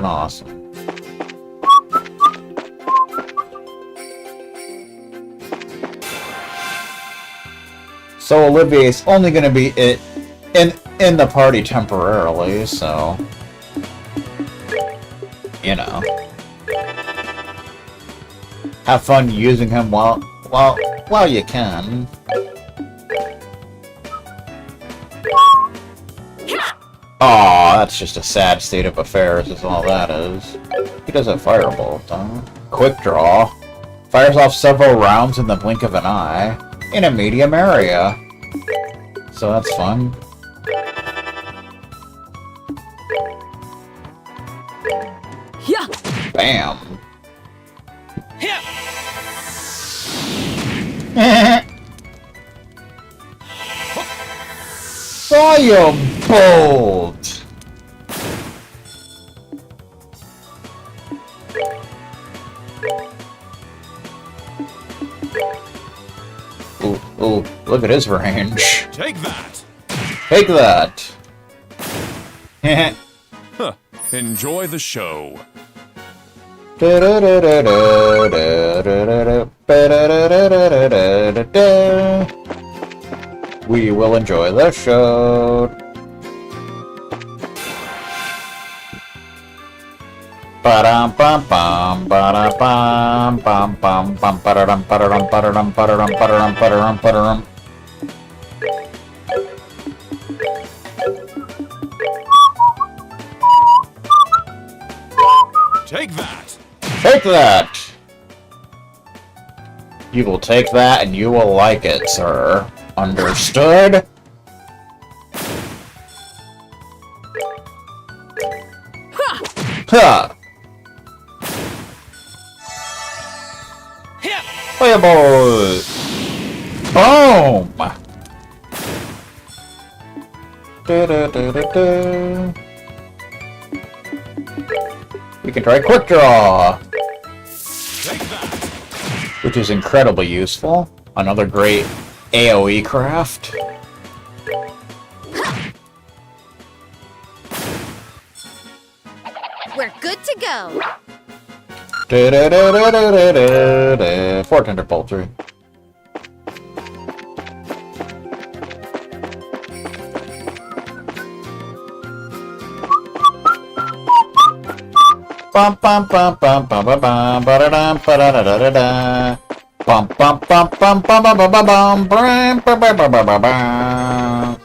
awesome. So Olivier's only going to be in the party temporarily, so you know, have fun using him while you can. Aw, that's just a sad state of affairs, is all that is. He does have Firebolt, huh? Quick Draw. Fires off several rounds in the blink of an eye. In a medium area. So that's fun. Yeah. Bam. Yeah. Firebolt! Ooh, look at his range. Take that! Take that! Huh. Enjoy the show. We will enjoy the show. Ba-dum bum bum ba-da-bum bum bum bum ba-da-dum ba-da-dum ba-da-dum ba-da-dum ba-da-dum ba-da-dum ba-da-dum. Take that! Take that! You will take that and you will like it, sir. Understood? Ha! Fireball! Boom! Da-da-da-da-da. We can try Quick Draw! Which is incredibly useful. Another great AoE craft. We're good to go. Da-da-da-da-da-da-da. 4 Poultry. Bum bum bum bum bum bum bum ba-da-dum ba-da-da-da-da-da. Bum bum bum bum bum bum bum bum bum bum bum bum bum bum.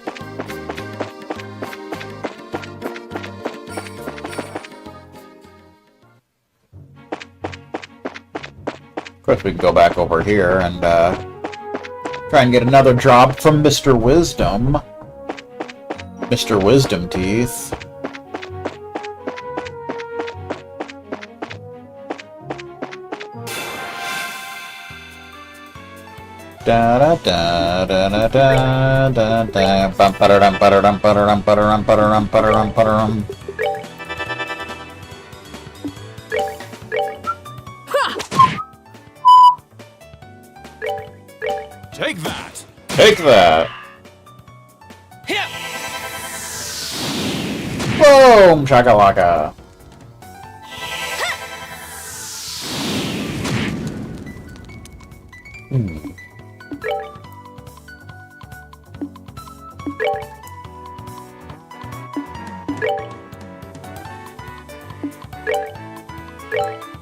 Of course, we can go back over here and try and get another drop from Mr. Wisdom. Mr. Wisdom Teeth. Da da da da da da da da. Bum ba-da-dum ba-da-dum ba-da-dum ba-da-dum ba-da-dum ba-da-dum ba-da-dum. Take that! Take that! Hit! Boom! Shakalaka!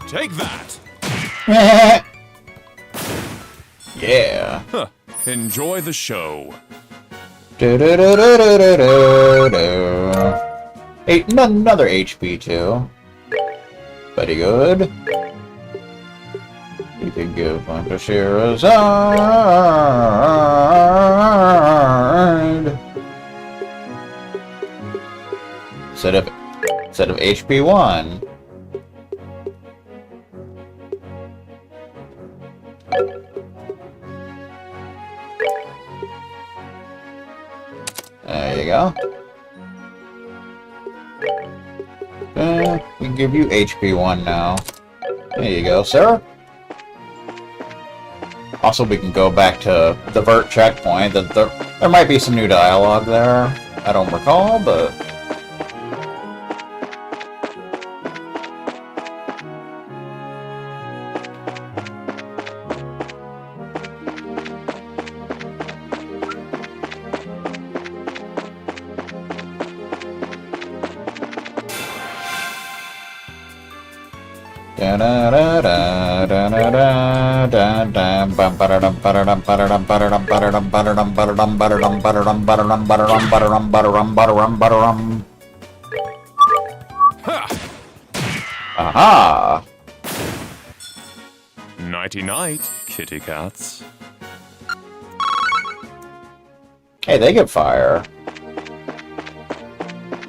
Take that! Yeah. Huh. Enjoy the show. Another HP too. Pretty good. You can give one to Sherazard. Instead of HP 1. There you go. We can give you HP 1 now. There you go, sir. Also, we can go back to the Vert checkpoint. There might be some new dialogue there. I don't recall, but... Aha! Nighty-night, kitty cats. Hey, they get fire.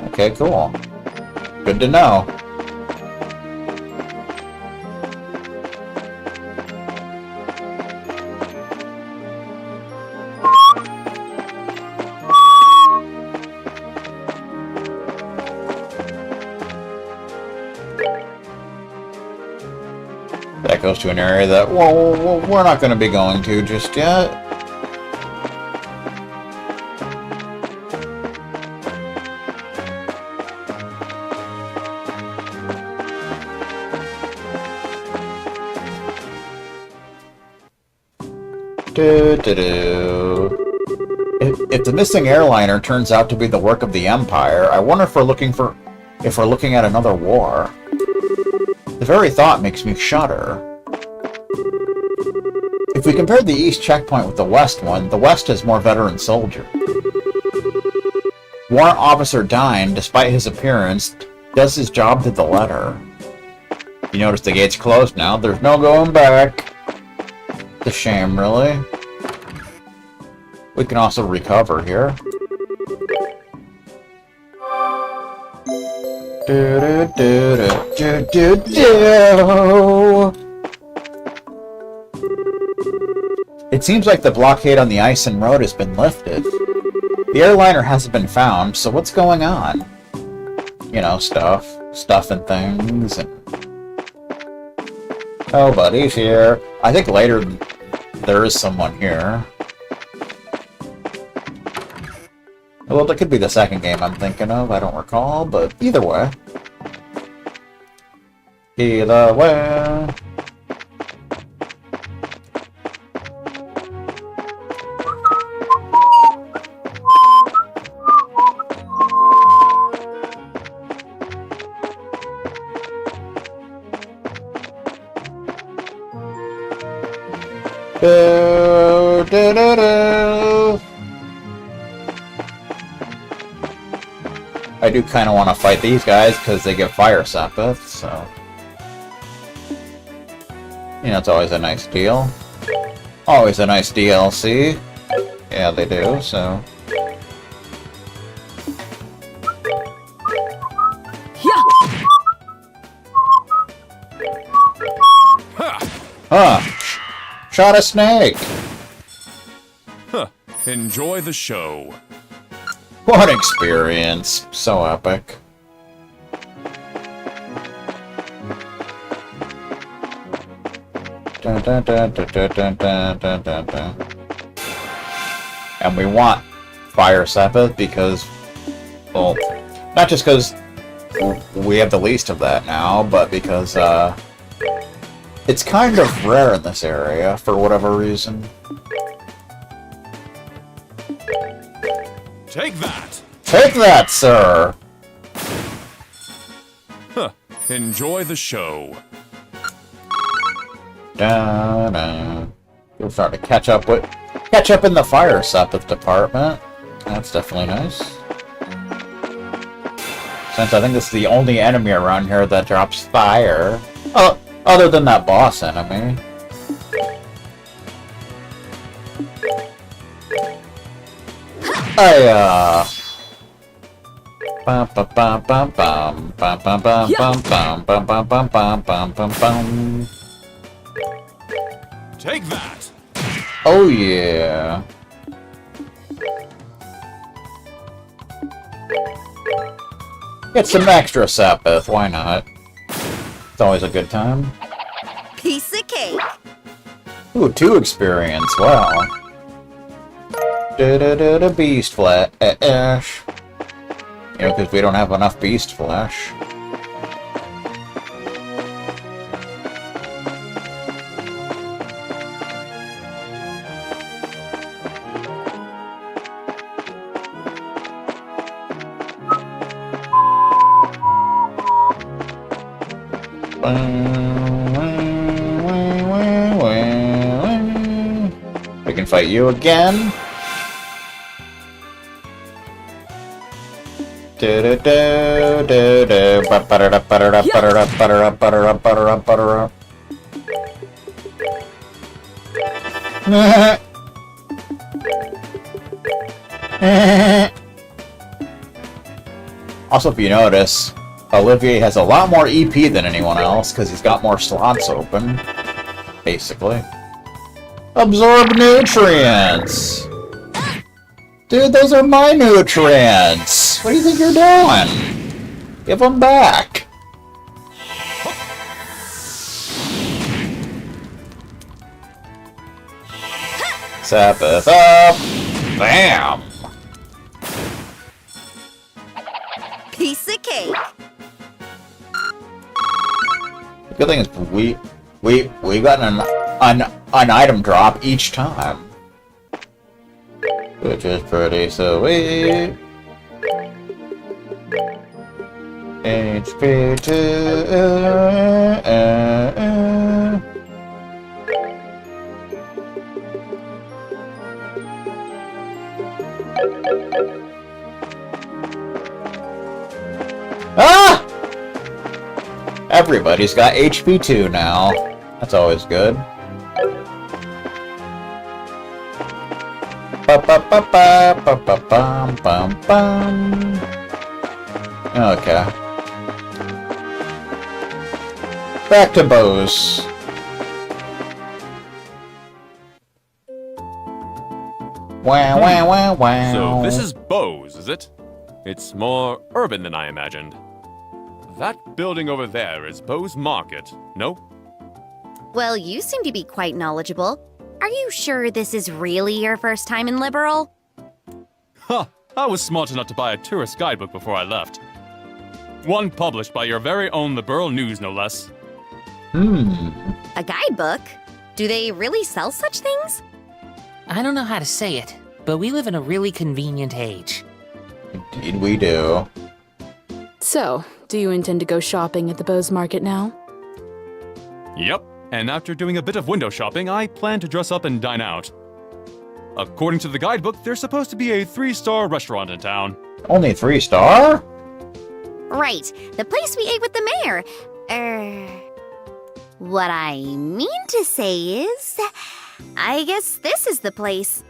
Okay, cool. Good to know. That goes to an area that, well, we're not going to be going to just yet. If the missing airliner turns out to be the work of the Empire, I wonder if we're looking at another war. The very thought makes me shudder. If we compare the East checkpoint with the West one, the West has more veteran soldiers. Warrant Officer Dine, despite his appearance, does his job to the letter. You notice the gate's closed now. There's no going back. It's a shame, really. We can also recover here. It seems like the blockade on the ice and road has been lifted. The airliner hasn't been found, so what's going on? You know, stuff and things, and... Oh, buddy's here. I think later there is someone here. Well, that could be the second game I'm thinking of, I don't recall, but either way. Either way. Do, do, do, do. I do kind of want to fight these guys because they get fire Sepith, so... You know, it's always a nice deal. Always a nice DLC. Yeah, they do, so... Huh! Shot a snake! Huh. Enjoy the show. What an experience! So epic. Dun, dun, dun, dun, dun, dun, dun, dun, dun, dun. And we want Fire Sepith because, well, not just because we have the least of that now, but because it's kind of rare in this area for whatever reason. Take that! Take that, sir! Huh. Enjoy the show. You'll start to catch up in the Fire Sepith department. That's definitely nice. Since I think this is the only enemy around here that drops fire. Oh, other than that boss enemy. Bum bum bum bum bum bum bum bum bum bum bum bum bum bum bum bum. Take that! Oh yeah. Get some extra Sepith, why not? It's always a good time. Piece of cake. Ooh, 2 experience, wow. Beast flesh. You know, because we don't have enough beast flesh. We can fight you again. Also, if you notice, Olivier has a lot more EP than anyone else because he's got more slots open, basically. Absorb nutrients! Dude, those are my nutrients! What do you think you're doing? Give them back! Sabbath up! Bam! Piece of cake. The good thing is we got an item drop each time, which is pretty sweet. HP 2. Ah! Everybody's got HP 2 now. That's always good. Okay. Back to bows. Wow, wow, wow, wow. So this is Bose, is it? It's more urban than I imagined. That building over there is Bose Market, no? Well, you seem to be quite knowledgeable. Are you sure this is really your first time in Liberal? Ha! I was smart enough to buy a tourist guidebook before I left. One published by your very own Liberal News, no less. A guidebook? Do they really sell such things? I don't know how to say it, but we live in a really convenient age. Indeed we do. So, do you intend to go shopping at the Bose Market now? Yep, and after doing a bit of window shopping, I plan to dress up and dine out. According to the guidebook, there's supposed to be a 3-star restaurant in town. Only 3-star? Right, the place we ate with the mayor. What I mean to say is, I guess this is the place.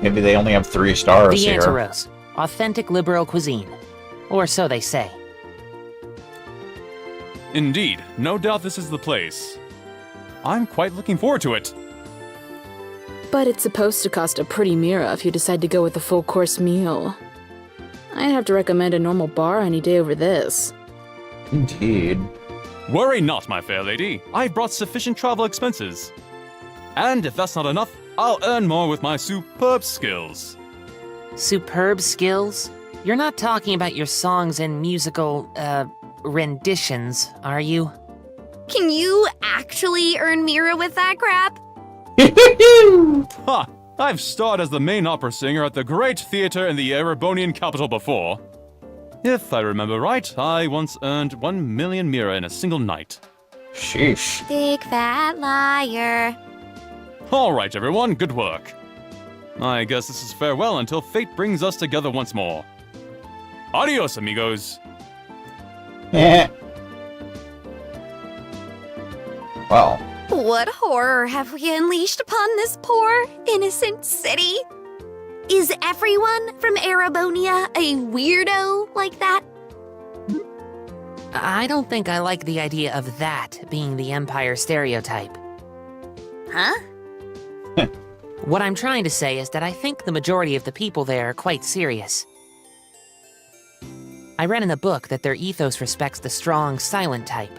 Maybe they only have 3 stars The here. Anteros. Authentic liberal cuisine. Or so they say. Indeed, no doubt this is the place. I'm quite looking forward to it. But it's supposed to cost a pretty mira if you decide to go with a full-course meal. I'd have to recommend a normal bar any day over this. Indeed. Worry not, my fair lady. I've brought sufficient travel expenses. And if that's not enough, I'll earn more with my superb skills. Superb skills? You're not talking about your songs and musical, renditions, are you? Can you actually earn Mira with that crap? Ha! I've starred as the main opera singer at the great theater in the Erebonian capital before. If I remember right, I once earned 1 million mira in a single night. Sheesh. Big fat liar. All right, everyone, good work. I guess this is farewell until fate brings us together once more. Adios, amigos. Well, What horror have we unleashed upon this poor, innocent city? Is everyone from Erebonia a weirdo like that? I don't think I like the idea of that being the Empire stereotype. Huh? What I'm trying to say is that I think the majority of the people there are quite serious. I read in a book that their ethos respects the strong, silent type.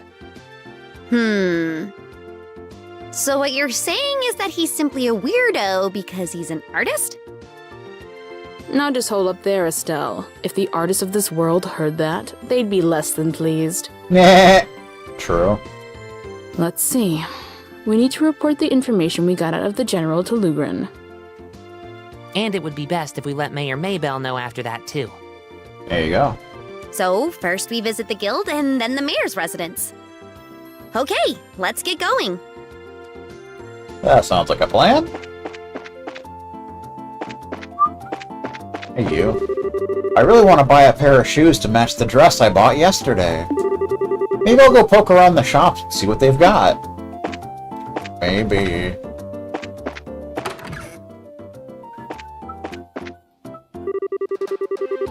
So what you're saying is that he's simply a weirdo because he's an artist? Now just hold up there, Estelle. If the artists of this world heard that, they'd be less than pleased. True. Let's see. We need to report the information we got out of the General to Lugren. And it would be best if we let Mayor Maybell know after that, too. There you go. So, first we visit the guild and then the mayor's residence. Okay, let's get going. That sounds like a plan. Hey, you. I really want to buy a pair of shoes to match the dress I bought yesterday. Maybe I'll go poke around the shops and see what they've got. Maybe.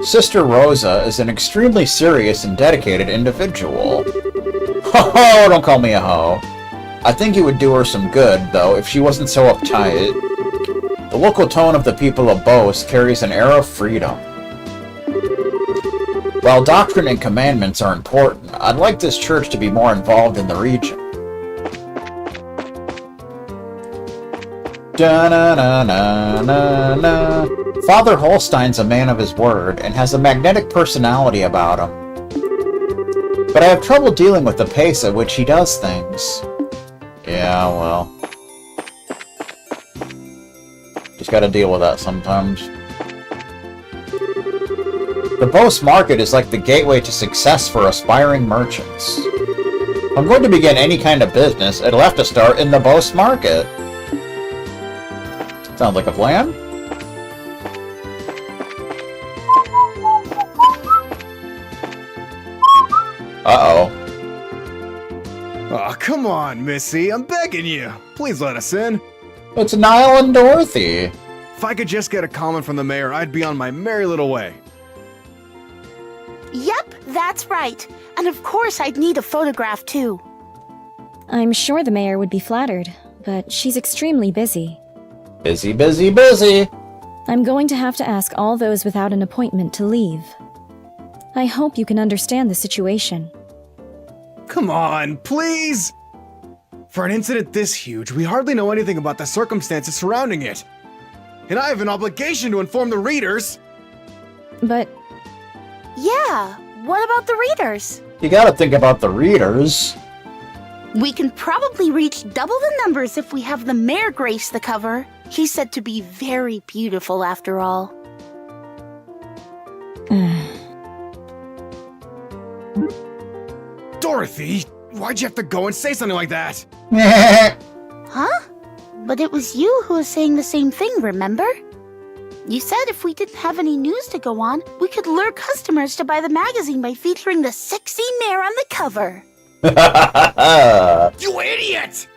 Sister Rosa is an extremely serious and dedicated individual. Ho-ho, don't call me a hoe. I think it would do her some good, though, if she wasn't so uptight. The local tone of the people of Bose carries an air of freedom. While doctrine and commandments are important, I'd like this church to be more involved in the region. Da-na-na-na-na-na. Father Holstein's a man of his word, and has a magnetic personality about him. But I have trouble dealing with the pace at which he does things. Yeah, well. Just gotta deal with that sometimes. The Bose Market is like the gateway to success for aspiring merchants. If I'm going to begin any kind of business, it'll have to start in the Bose Market. Sounds like a plan. Uh-oh. Aw, come on, Missy. I'm begging you. Please let us in. It's Niall and Dorothy. If I could just get a comment from the mayor, I'd be on my merry little way. Yep, that's right. And of course I'd need a photograph too. I'm sure the mayor would be flattered, but she's extremely busy. Busy, busy, busy. I'm going to have to ask all those without an appointment to leave. I hope you can understand the situation. Come on, please! For an incident this huge, we hardly know anything about the circumstances surrounding it. And I have an obligation to inform the readers! But Yeah, what about the readers? You gotta think about the readers. We can probably reach double the numbers if we have the mayor grace the cover. He's said to be very beautiful after all. Dorothy, why'd you have to go and say something like that? Huh? But it was you who was saying the same thing, remember? You said if we didn't have any news to go on, we could lure customers to buy the magazine by featuring the sexy mayor on the cover. You idiot!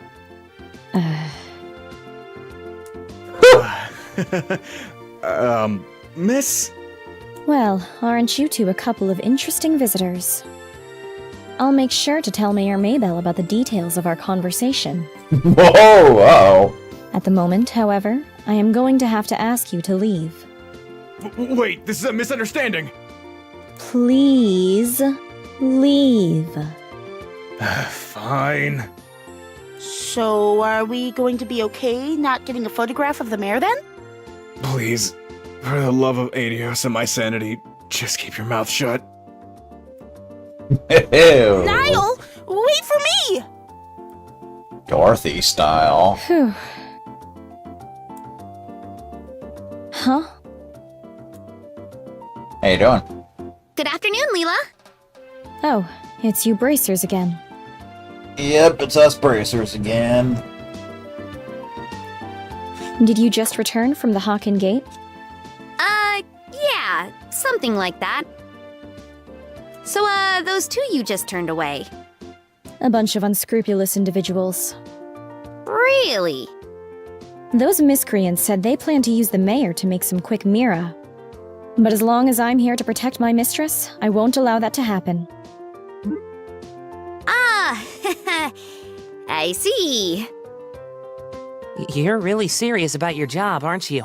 Miss? well, aren't you two a couple of interesting visitors? I'll make sure to tell Mayor Maybell about the details of our conversation. Whoa, uh-oh. At the moment, however, I am going to have to ask you to leave. Wait, this is a misunderstanding! Please leave. Fine. So, are we going to be okay not getting a photograph of the mayor then? Please, for the love of Adios and my sanity, just keep your mouth shut. Ew. Niall, wait for me! Dorothy style. Phew. Huh? How you doing? Good afternoon, Leela. Oh, it's you bracers again. Yep, it's us bracers again. Did you just return from the Hawken Gate? Yeah, something like that. So, those two you just turned away. A bunch of unscrupulous individuals. Really? Those miscreants said they plan to use the mayor to make some quick mira. But as long as I'm here to protect my mistress, I won't allow that to happen. Ah, I see. You're really serious about your job, aren't you?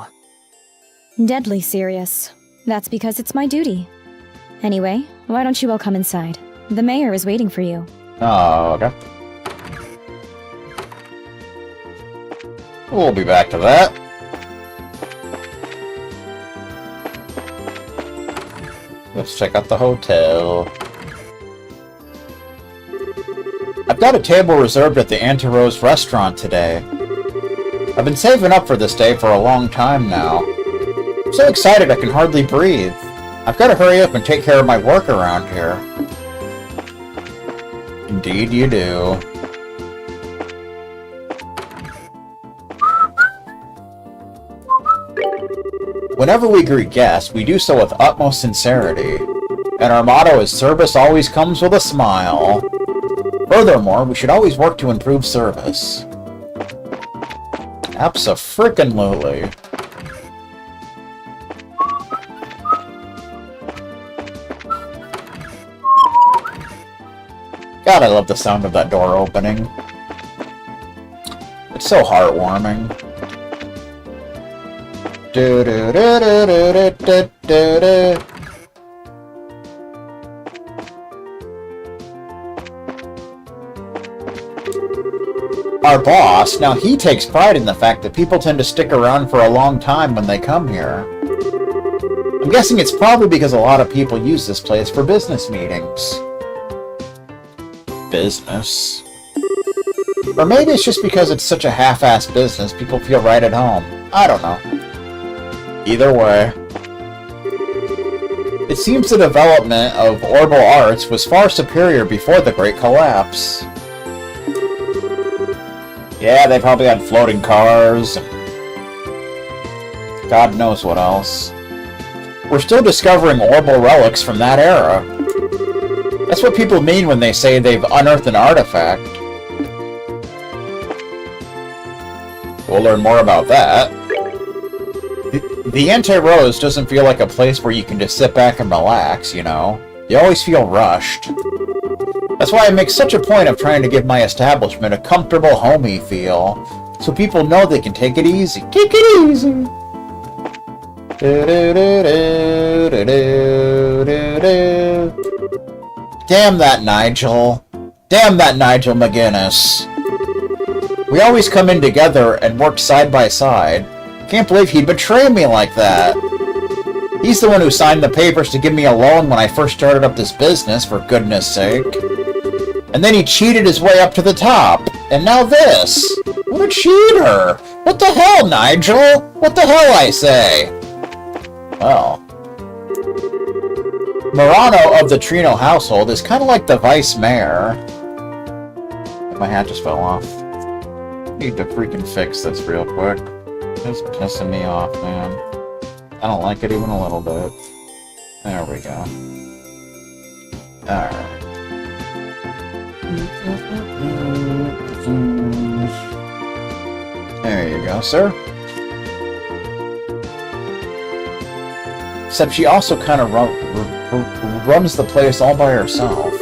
Deadly serious. That's because it's my duty. Anyway, why don't you all come inside? The mayor is waiting for you. Oh, okay. We'll be back to that. Let's check out the hotel. I've got a table reserved at the Auntie Rose restaurant today. I've been saving up for this day for a long time now. I'm so excited I can hardly breathe. I've got to hurry up and take care of my work around here. Indeed you do. Whenever we greet guests, we do so with utmost sincerity. And our motto is, service always comes with a smile. Furthermore, we should always work to improve service. Abso-frickin-lutely. God, I love the sound of that door opening. It's so heartwarming. Do-do-do-do-do-do-do-do. Our boss, now he takes pride in the fact that people tend to stick around for a long time when they come here. I'm guessing it's probably because a lot of people use this place for business meetings. Business. Or maybe it's just because it's such a half-assed business, people feel right at home. I don't know. Either way. It seems the development of Orbital Arts was far superior before the Great Collapse. Yeah, they probably had floating cars, and God knows what else. We're still discovering orbital relics from that era. That's what people mean when they say they've unearthed an artifact. We'll learn more about that. The Anti-Rose doesn't feel like a place where you can just sit back and relax, you know? You always feel rushed. That's why I make such a point of trying to give my establishment a comfortable, homey feel, so people know they can take it easy. Take it easy! Damn that Nigel. Damn that Nigel McGuinness. We always come in together and work side by side. Can't believe he'd betray me like that. He's the one who signed the papers to give me a loan when I first started up this business, for goodness sake. And then he cheated his way up to the top. And now this. What a cheater. What the hell, Nigel? What the hell, I say? Well. Murano of the Trino household is kind of like the vice mayor. My hat just fell off. Need to freaking fix this real quick. It's pissing me off, man. I don't like it even a little bit. There we go. Alright. There you go, sir. Except she also kind of runs the place all by herself.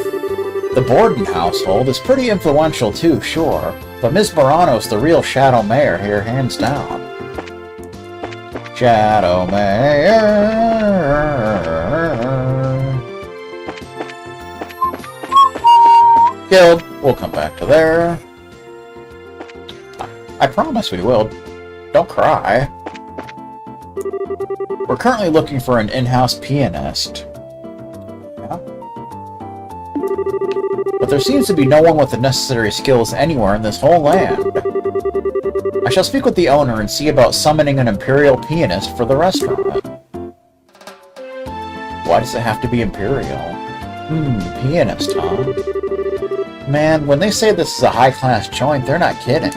The Borden household is pretty influential too, sure, but Ms. Morano's the real Shadow Mayor here, hands down. Shadow Mayor. Guild. We'll come back to there. I promise we will. Don't cry. We're currently looking for an in-house pianist. Yeah. But there seems to be no one with the necessary skills anywhere in this whole land. I shall speak with the owner and see about summoning an imperial pianist for the restaurant. Why does it have to be imperial? Pianist, huh? Man, when they say this is a high-class joint, they're not kidding.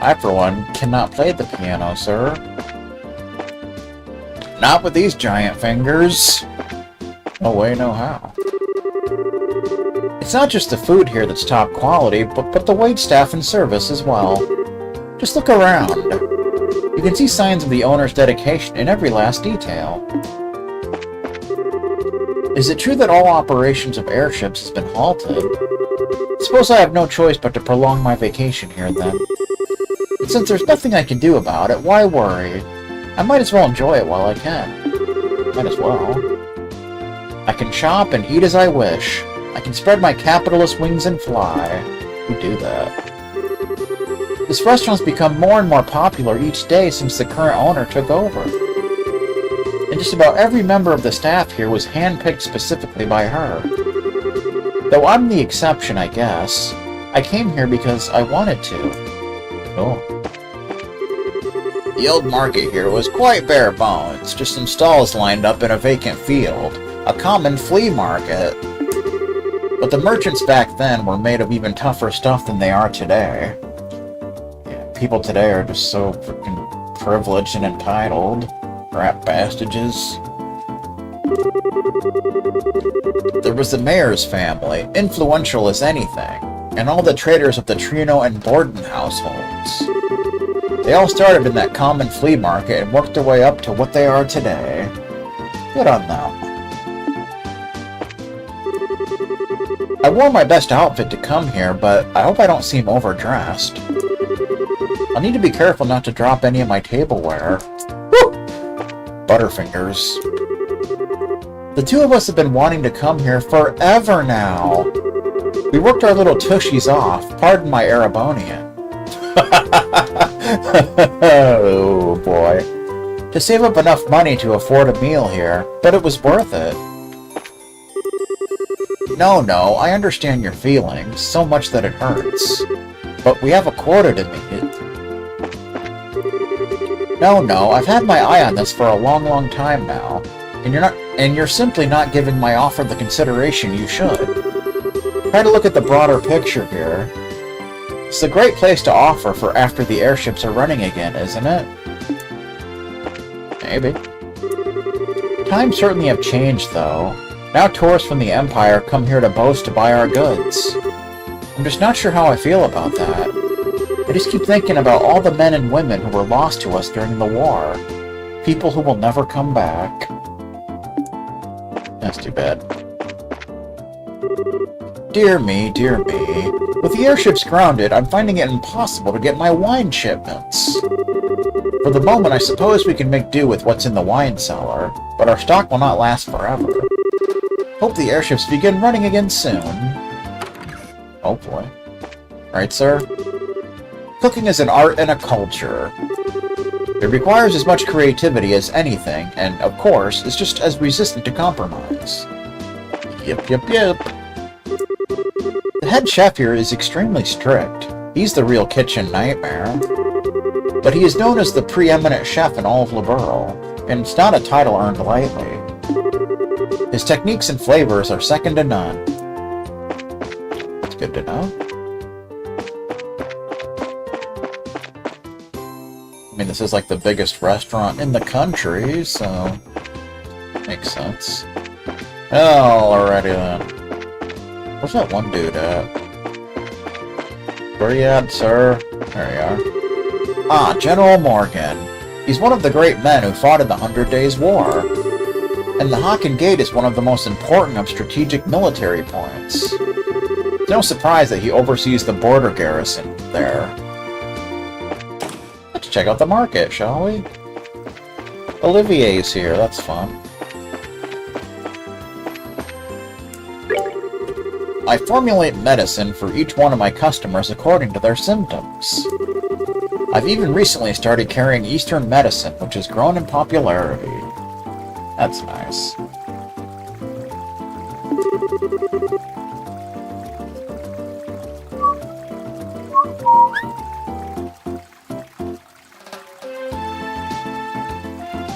I, for one, cannot play the piano, sir. Not with these giant fingers. No way, no how. It's not just the food here that's top quality, but the waitstaff and service as well. Just look around. You can see signs of the owner's dedication in every last detail. Is it true that all operations of airships has been halted? Suppose I have no choice but to prolong my vacation here, then. And since there's nothing I can do about it, why worry? I might as well enjoy it while I can. Might as well. I can shop and eat as I wish. I can spread my capitalist wings and fly. Who do that? This restaurant's become more and more popular each day since the current owner took over. And just about every member of the staff here was handpicked specifically by her. Though I'm the exception, I guess. I came here because I wanted to. Cool. The old market here was quite bare bones, just some stalls lined up in a vacant field. A common flea market. But the merchants back then were made of even tougher stuff than they are today. Yeah, people today are just so freaking privileged and entitled. Rat bastages. There was the mayor's family, influential as anything, and all the traders of the Trino and Borden households. They all started in that common flea market and worked their way up to what they are today. Good on them. I wore my best outfit to come here, but I hope I don't seem overdressed. I'll need to be careful not to drop any of my tableware. Woo! Butterfingers. The two of us have been wanting to come here forever now. We worked our little tushies off, pardon my Erebonian. Oh boy. To save up enough money to afford a meal here, but it was worth it. No, I understand your feelings, so much that it hurts. But we have a quota to meet. No, I've had my eye on this for a long time now, and you're simply not giving my offer the consideration you should. Try to look at the broader picture here. It's a great place to offer for after the airships are running again, isn't it? Maybe. Times certainly have changed, though. Now tourists from the Empire come here to boast to buy our goods. I'm just not sure how I feel about that. I just keep thinking about all the men and women who were lost to us during the war. People who will never come back. That's too bad. Dear me. With the airships grounded, I'm finding it impossible to get my wine shipments. For the moment, I suppose we can make do with what's in the wine cellar, but our stock will not last forever. Hope the airships begin running again soon. Hopefully. Right, sir? Cooking is an art and a culture. It requires as much creativity as anything, and, of course, is just as resistant to compromise. Yep. The head chef here is extremely strict. He's the real kitchen nightmare. But he is known as the preeminent chef in all of Liberl, and it's not a title earned lightly. His techniques and flavors are second to none. That's good to know. I mean, this is like the biggest restaurant in the country, so makes sense. Alrighty then. Where's that one dude at? Where you at, sir? There you are. Ah, General Morgan. He's one of the great men who fought in the 100 Days' War. And the Haken Gate is one of the most important of strategic military points. It's no surprise that he oversees the border garrison there. Let's check out the market, shall we? Olivier's here, that's fun. I formulate medicine for each one of my customers according to their symptoms. I've even recently started carrying Eastern medicine, which has grown in popularity. That's nice.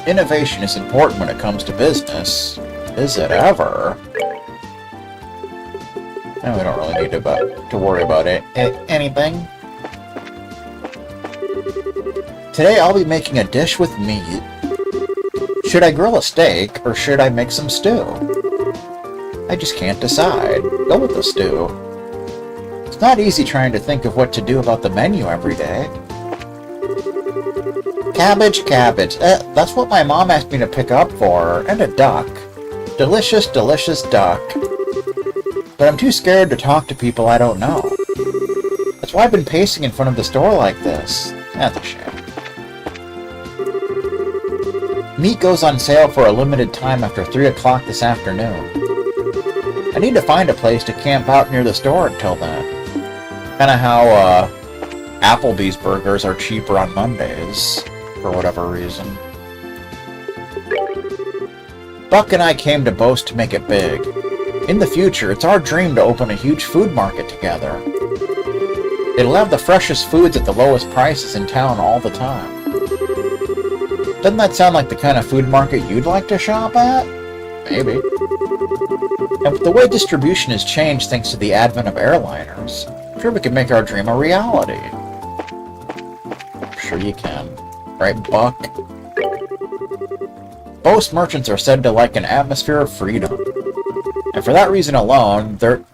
Innovation is important when it comes to business. Is it ever? And we don't really need to worry about anything. Today I'll be making a dish with meat. Should I grill a steak, or should I make some stew? I just can't decide. Go with the stew. It's not easy trying to think of what to do about the menu every day. Cabbage. That's what my mom asked me to pick up for her, and a duck. Delicious duck. But I'm too scared to talk to people I don't know. That's why I've been pacing in front of the store like this. That's a shame. Meat goes on sale for a limited time after 3 o'clock this afternoon. I need to find a place to camp out near the store until then. Kinda how, Applebee's burgers are cheaper on Mondays, for whatever reason. Buck and I came to boast to make it big. In the future, it's our dream to open a huge food market together. It'll have the freshest foods at the lowest prices in town all the time. Doesn't that sound like the kind of food market you'd like to shop at? Maybe. And with the way distribution has changed thanks to the advent of airliners, I'm sure we can make our dream a reality. I'm sure you can. Right, Buck? Most merchants are said to like an atmosphere of freedom. And for that reason alone, there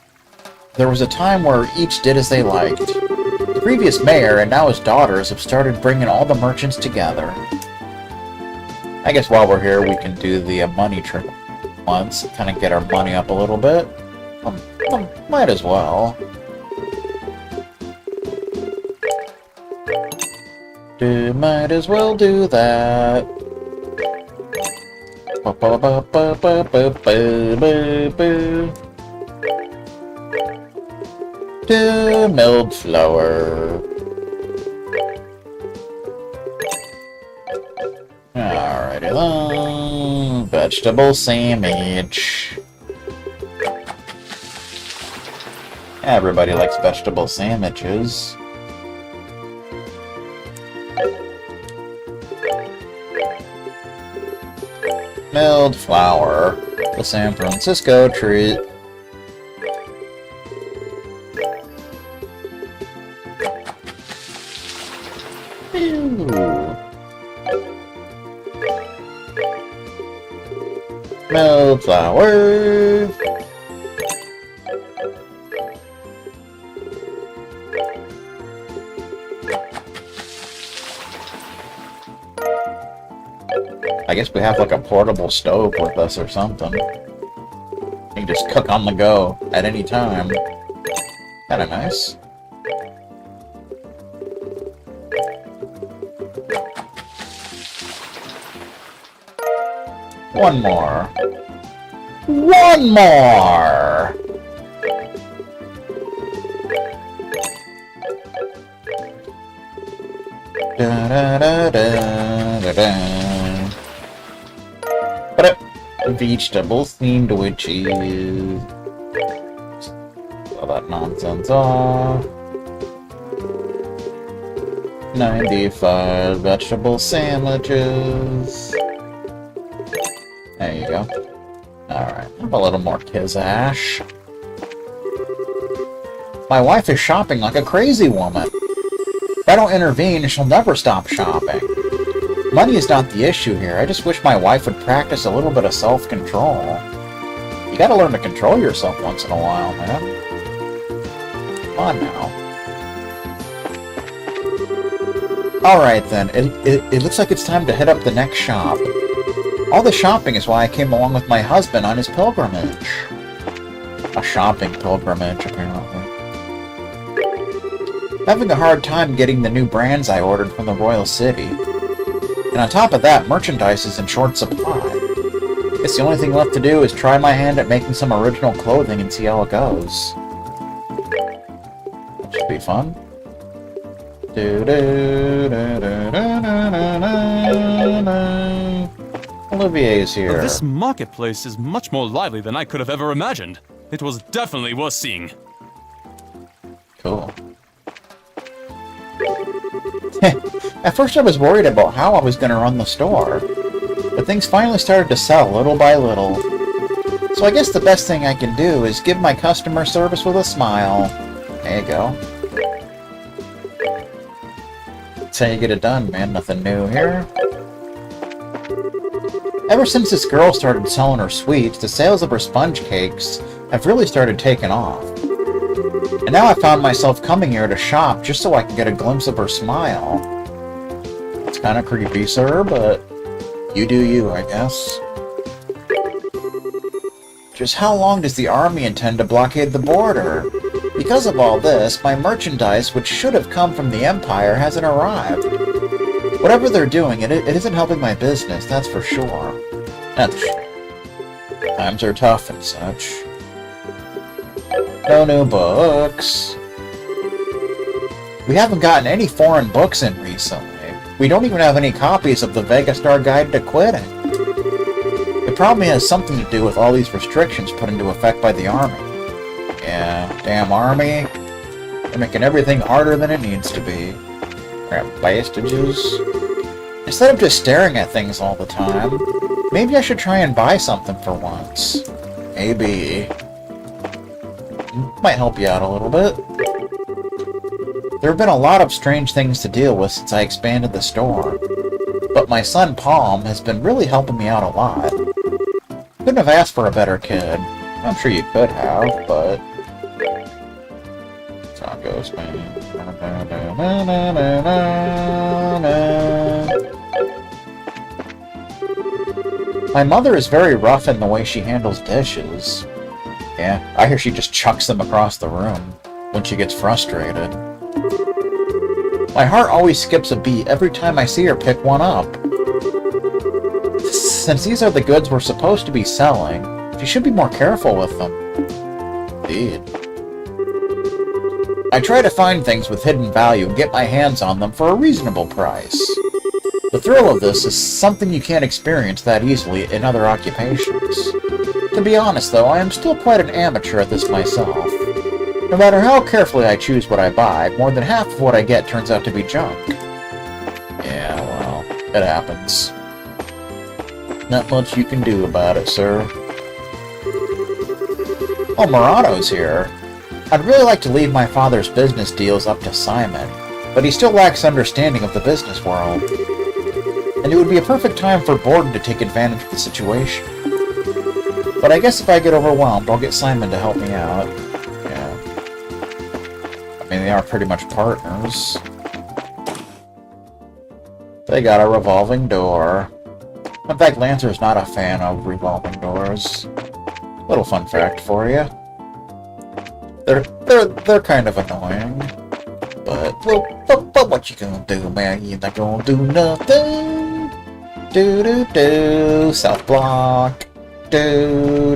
was a time where each did as they liked. The previous mayor and now his daughters have started bringing all the merchants together. I guess while we're here, we can do the money trick once, kind of get our money up a little bit. Might as well. Might as well do that. Milled flour. Alrighty then. Vegetable sandwich. Everybody likes vegetable sandwiches. Milled flour. The San Francisco treat. Milled flour. I guess we have like a portable stove with us or something. You can just cook on the go at any time. Kinda nice. One more. One more! Da da da da da da. Vegetable sandwiches. All that nonsense off. 95 vegetable sandwiches. There you go. Alright, have a little more Kizash. My wife is shopping like a crazy woman. If I don't intervene, she'll never stop shopping. Money is not the issue here. I just wish my wife would practice a little bit of self-control. You gotta learn to control yourself once in a while, man. Come on now. Alright then, it looks like it's time to hit up the next shop. All the shopping is why I came along with my husband on his pilgrimage. A shopping pilgrimage, apparently. Having a hard time getting the new brands I ordered from the Royal City. And on top of that, merchandise is in short supply. Guess the only thing left to do is try my hand at making some original clothing and see how it goes. That should be fun. Olivier is here. This marketplace is much more lively than I could have ever imagined. It was definitely worth seeing. Cool. At first I was worried about how I was going to run the store, but things finally started to sell little by little. So I guess the best thing I can do is give my customer service with a smile. There you go. That's how you get it done, man. Nothing new here. Ever since this girl started selling her sweets, the sales of her sponge cakes have really started taking off. And now I found myself coming here to shop just so I can get a glimpse of her smile. It's kind of creepy, sir, but you do you, I guess. Just how long does the army intend to blockade the border? Because of all this, my merchandise, which should have come from the Empire, hasn't arrived. Whatever they're doing, it isn't helping my business, that's for sure. That's a shame. Times are tough and such. No new books. We haven't gotten any foreign books in recently. We don't even have any copies of the Vegastar Guide to Quitting. It probably has something to do with all these restrictions put into effect by the army. Yeah, damn army. They're making everything harder than it needs to be. Crap, bastages. Instead of just staring at things all the time, maybe I should try and buy something for once. Maybe. Might help you out a little bit. There have been a lot of strange things to deal with since I expanded the store, but my son Palm has been really helping me out a lot. Couldn't have asked for a better kid. I'm sure you could have, but... That's how it goes, man. My mother is very rough in the way she handles dishes. Yeah, I hear she just chucks them across the room when she gets frustrated. My heart always skips a beat every time I see her pick one up. Since these are the goods we're supposed to be selling, she should be more careful with them. Indeed. I try to find things with hidden value and get my hands on them for a reasonable price. The thrill of this is something you can't experience that easily in other occupations. To be honest, though, I am still quite an amateur at this myself. No matter how carefully I choose what I buy, more than half of what I get turns out to be junk. Yeah, well, it happens. Not much you can do about it, sir. Oh, Murato's here. I'd really like to leave my father's business deals up to Simon, but he still lacks understanding of the business world. And it would be a perfect time for Borden to take advantage of the situation. But I guess if I get overwhelmed, I'll get Simon to help me out. Yeah. I mean, they are pretty much partners. They got a revolving door. In fact, Lancer's not a fan of revolving doors. Little fun fact for you. They're kind of annoying. But what you gonna do, man? You're not gonna do nothing. Do self-block. Do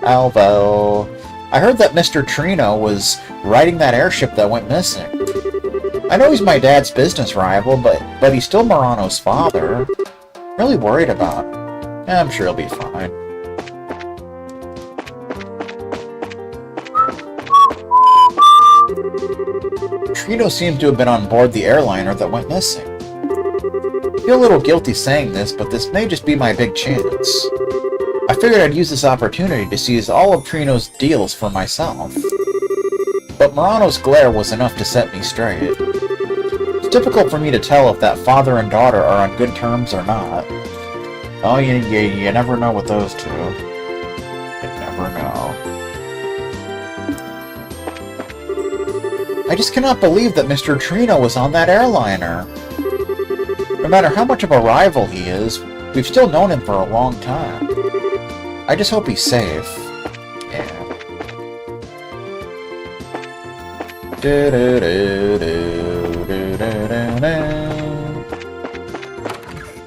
Alvo. I heard that Mr. Trino was riding that airship that went missing. I know he's my dad's business rival, but he's still Murano's father. I'm really worried about him. Yeah, I'm sure he'll be fine. Trino seems to have been on board the airliner that went missing. I feel a little guilty saying this, but this may just be my big chance. I figured I'd use this opportunity to seize all of Trino's deals for myself. But Murano's glare was enough to set me straight. It's difficult for me to tell if that father and daughter are on good terms or not. Oh, you never know with those two. You never know. I just cannot believe that Mr. Trino was on that airliner. No matter how much of a rival he is, we've still known him for a long time. I just hope he's safe. Yeah.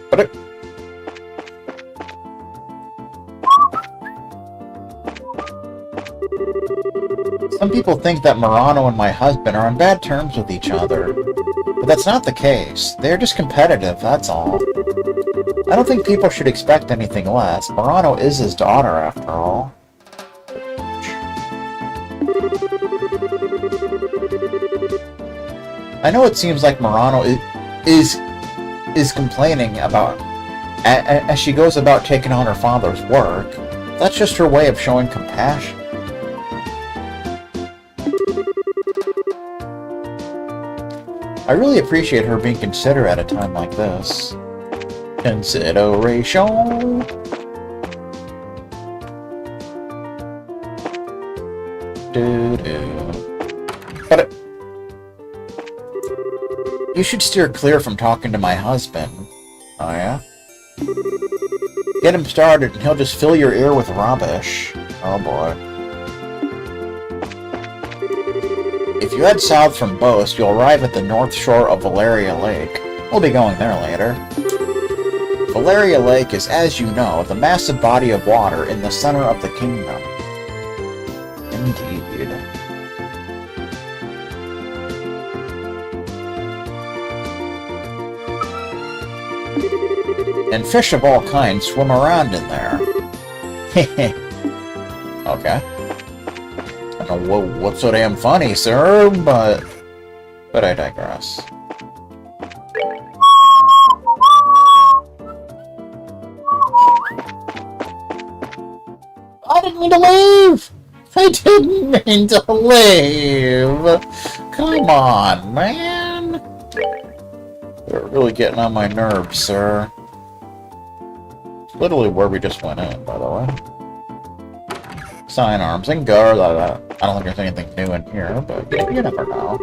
But it... Some people think that Murano and my husband are on bad terms with each other. But that's not the case. They're just competitive, that's all. I don't think people should expect anything less. Murano is his daughter, after all. I know it seems like Murano is complaining about as she goes about taking on her father's work. That's just her way of showing compassion. I really appreciate her being considerate at a time like this. Consideration. But you should steer clear from talking to my husband. Oh yeah? Get him started and he'll just fill your ear with rubbish. Oh boy. If you head south from Boast, you'll arrive at the north shore of Valeria Lake. We'll be going there later. Valeria Lake is, as you know, the massive body of water in the center of the kingdom. Indeed. And fish of all kinds swim around in there. Okay. I don't know what's so damn funny, sir, but I digress. I didn't mean to leave! I didn't mean to leave! Come on, man! You're really getting on my nerves, sir. Literally where we just went in, by the way. Sign arms and guard. I don't think there's anything new in here, but you never know.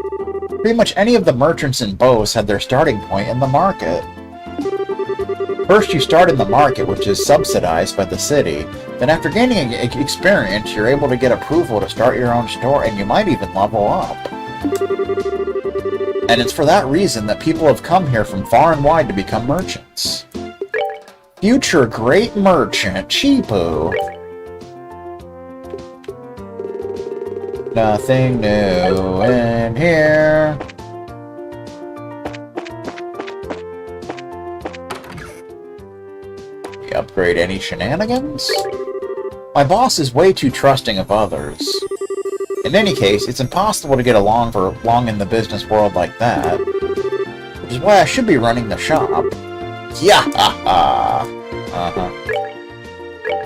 Pretty much any of the merchants in Bose had their starting point in the market. First, you start in the market, which is subsidized by the city. Then after gaining experience, you're able to get approval to start your own store, and you might even level up. And it's for that reason that people have come here from far and wide to become merchants. Future great merchant, Cheapo. Nothing new in here. You upgrade any shenanigans? My boss is way too trusting of others. In any case, it's impossible to get along for long in the business world like that. Which is why I should be running the shop. Yeah!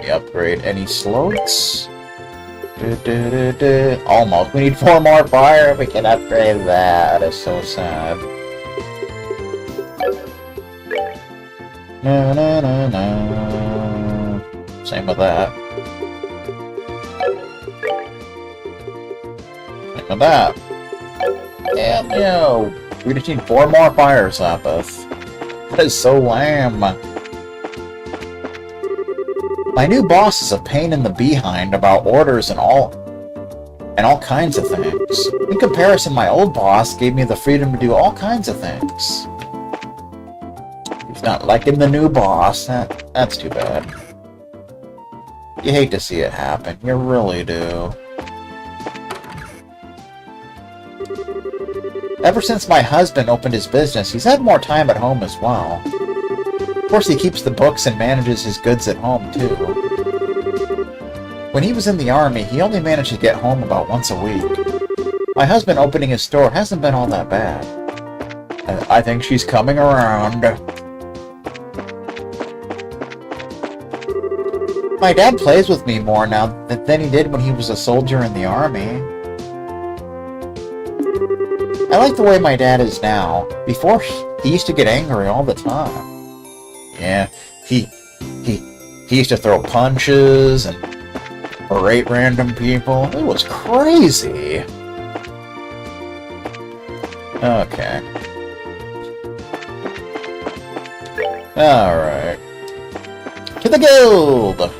You upgrade any slots? Almost. We need 4 more fire. We can upgrade that. It's so sad. No, no, no, no. Same with that. Same with that. Yeah, no. We just need 4 more fire Zappas. That is so lame. My new boss is a pain in the behind about orders and all kinds of things. In comparison, my old boss gave me the freedom to do all kinds of things. He's not liking the new boss. That's too bad. You hate to see it happen. You really do. Ever since my husband opened his business, he's had more time at home as well. Of course, he keeps the books and manages his goods at home, too. When he was in the army, he only managed to get home about once a week. My husband opening his store hasn't been all that bad. I think she's coming around. My dad plays with me more now than he did when he was a soldier in the army. I like the way my dad is now. Before, he used to get angry all the time. Yeah, he used to throw punches and berate random people. It was crazy. Okay. Alright. To the guild!